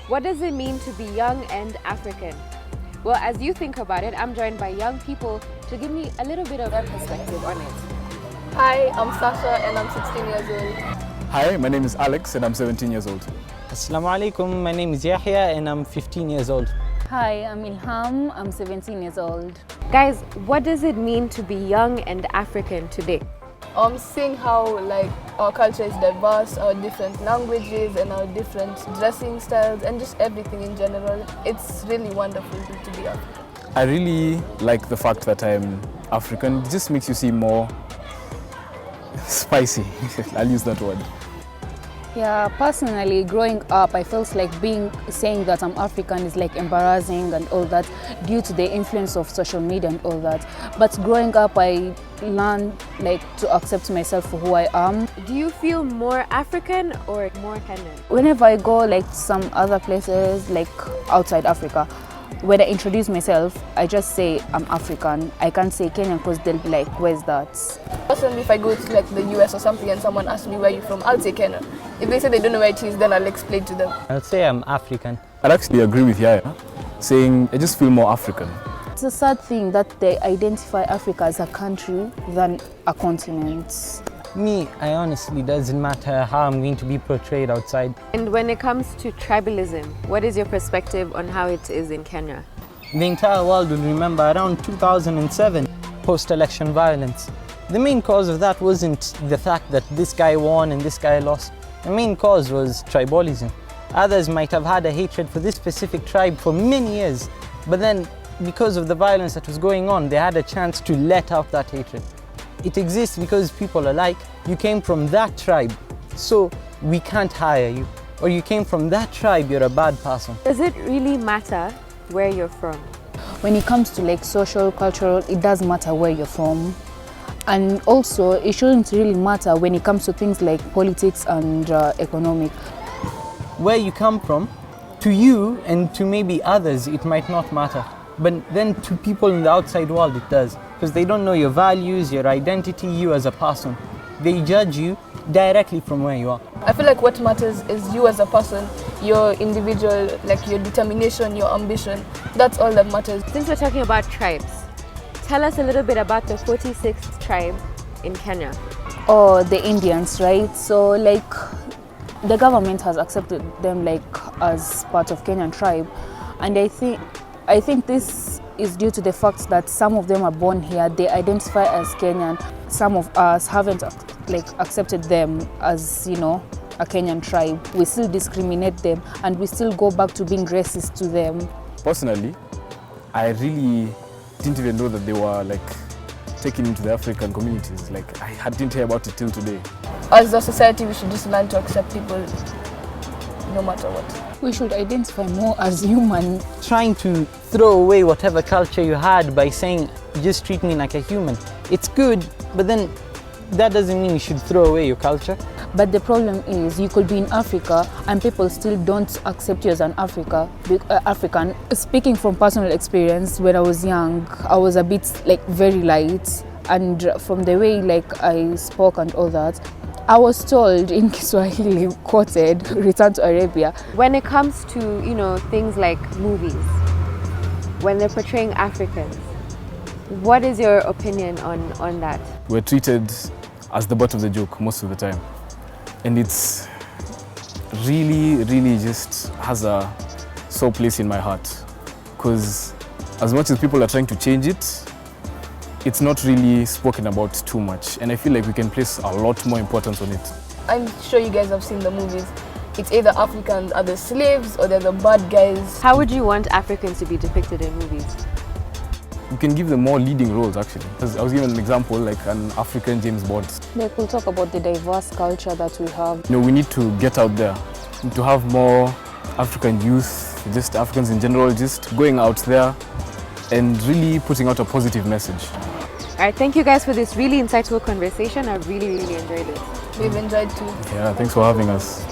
What does it mean to be young and African? Well, as you think about it, I'm joined by young people to give me a little bit of their perspective on it. Hi, I'm Sasha and I'm 16 years old. Hi, my name is Alex and I'm 17 years old. Assalamu alaikum, my name is Yahya and I'm 15 years old. Hi, I'm Ilham, I'm 17 years old. Guys, what does it mean to be young and African today? Seeing how our culture is diverse, our different languages and our different dressing styles and just everything in general, it's really wonderful to be African. I really like the fact that I'm African. It just makes you seem more spicy. I'll use that word. Yeah, personally, growing up, I felt like saying that I'm African is like embarrassing and all that due to the influence of social media and all that. But growing up, I learned to accept myself for who I am. Do you feel more African or more Kenyan? Whenever I go to some other places outside Africa, when I introduce myself, I just say I'm African. I can't say Kenyan because they'll be like, where's that? Personally, if I go to the US or something and someone asks me where you're from, I'll say Kenya. If they say they don't know where it is, then I'll explain to them. I'll say I'm African. I'd actually agree with Yaya, saying I just feel more African. It's a sad thing that they identify Africa as a country than a continent. Me, I honestly doesn't matter how I'm going to be portrayed outside. And when it comes to tribalism, what is your perspective on how it is in Kenya? The entire world will remember around 2007, post-election violence. The main cause of that wasn't the fact that this guy won and this guy lost. The main cause was tribalism. Others might have had a hatred for this specific tribe for many years, but then because of the violence that was going on, they had a chance to let out that hatred. It exists because people are like, you came from that tribe, so we can't hire you. Or you came from that tribe, you're a bad person. Does it really matter where you're from? When it comes to social, cultural, it does matter where you're from. And also, it shouldn't really matter when it comes to things like politics and economic. Where you come from, to you and to maybe others, it might not matter. But then to people in the outside world, it does. Because they don't know your values, your identity, you as a person. They judge you directly from where you are. I feel like what matters is you as a person, your individual, your determination, your ambition. That's all that matters. Since we're talking about tribes, tell us a little bit about the 46th tribe in Kenya. Or the Indians, right? So the government has accepted them as part of Kenyan tribe. And I think this is due to the fact that some of them are born here, they identify as Kenyan. Some of us haven't accepted them as, a Kenyan tribe. We still discriminate them and we still go back to being racist to them. Personally, I really didn't even know that they were taken into the African communities. I didn't hear about it till today. As a society, we should just learn to accept people no matter what. We should identify more as human. Trying to throw away whatever culture you had by saying, just treat me like a human. It's good, but then that doesn't mean you should throw away your culture. But the problem is you could be in Africa and people still don't accept you as an African. Speaking from personal experience, when I was young, I was a bit very light. And from the way I spoke and all that, I was told in Kiswahili, quoted, return to Arabia. When it comes to, things like movies, when they're portraying Africans, what is your opinion on that? We're treated as the butt of the joke most of the time. And it's really, really just has a sore place in my heart. Because as much as people are trying to change it, it's not really spoken about too much. And I feel like we can place a lot more importance on it. I'm sure you guys have seen the movies. It's either Africans are the slaves or they're the bad guys. How would you want Africans to be depicted in movies? You can give them more leading roles, actually. I was given an example, an African James Bond. We'll talk about the diverse culture that we have. We need to get out there, to have more African youth, just Africans in general, just going out there and really putting out a positive message. All right, thank you guys for this really insightful conversation. I really, really enjoyed it. We've enjoyed too. Yeah, thanks for having us.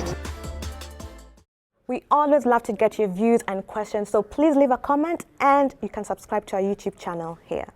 We always love to get your views and questions, so please leave a comment and you can subscribe to our YouTube channel here.